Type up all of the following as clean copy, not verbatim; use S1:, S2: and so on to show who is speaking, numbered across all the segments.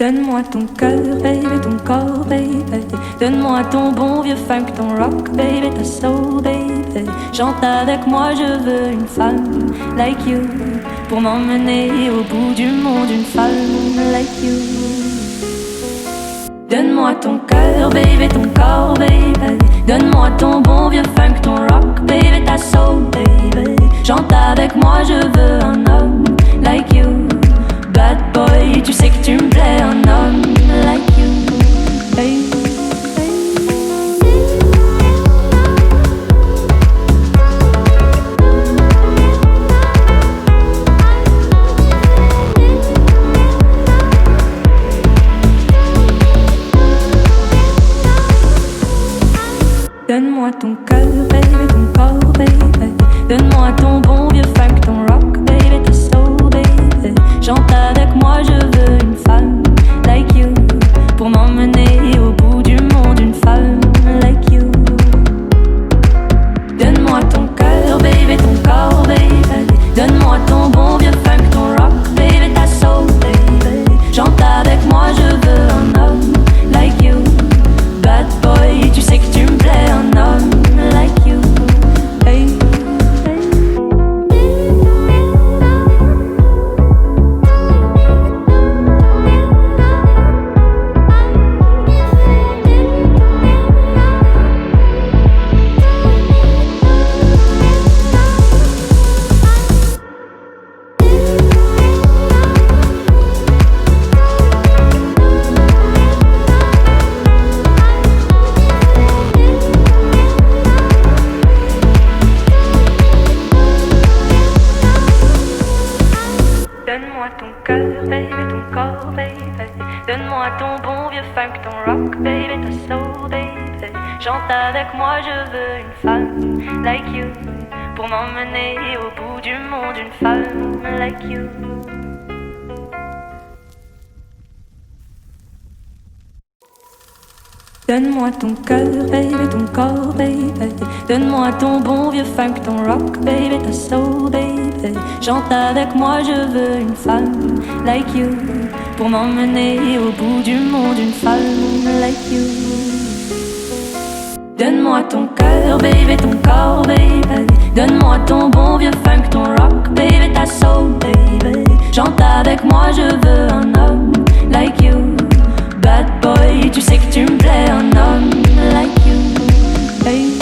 S1: Donne-moi ton cœur, baby, ton corps, baby. Donne-moi ton bon vieux funk, ton rock, baby, ta soul, baby. Chante avec moi, je veux une femme like you pour m'emmener au bout du monde, une femme like you. Donne-moi ton cœur, baby, ton corps, baby. Donne-moi ton bon vieux funk, ton rock, baby, ta soul, baby. Chante avec moi, je veux un homme like you. Bad boy, tu sais que tu me plais, un homme like you. Hey. Donne-moi ton cœur, baby, ton corps, baby. Donne-moi ton bon vieux funk, ton rock, baby, ta soul, baby. Chante avec moi, je veux une femme like you pour m'emmener au bout du monde, une femme like you. Donne-moi ton cœur, baby, ton corps, baby. Donne-moi ton bon vieux funk, ton rock, baby, ta soul, baby. Chante avec moi, je veux un homme like you. Bad boy, tu sais que tu me plais, un homme like you. Hey. Donne-moi ton cœur, baby, ton corps, baby. Donne-moi ton bon vieux funk, ton rock, baby, ta soul, baby. Chante avec moi, je veux une femme like you pour m'emmener au bout du monde, une femme like you. Donne-moi ton cœur, baby, ton corps, baby. Donne-moi ton bon vieux funk, ton rock, baby, ta soul, baby. Chante avec moi, je veux une femme like you pour m'emmener au bout du monde, une femme like you. Donne-moi ton cœur, baby, ton corps, baby. Donne-moi ton bon vieux funk, ton rock, baby, ta soul, baby. Chante avec moi, je veux un homme like you. Bad boy, tu sais que tu me plais, un homme like you. Hey.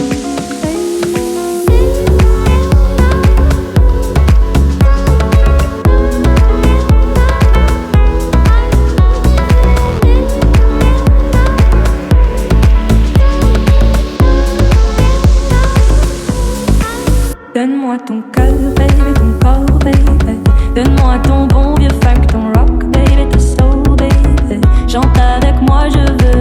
S1: Donne-moi ton cœur, baby, ton corps, baby. Donne-moi ton bon vieux funk, ton rock, baby, ta soul, baby. Chante avec moi, je veux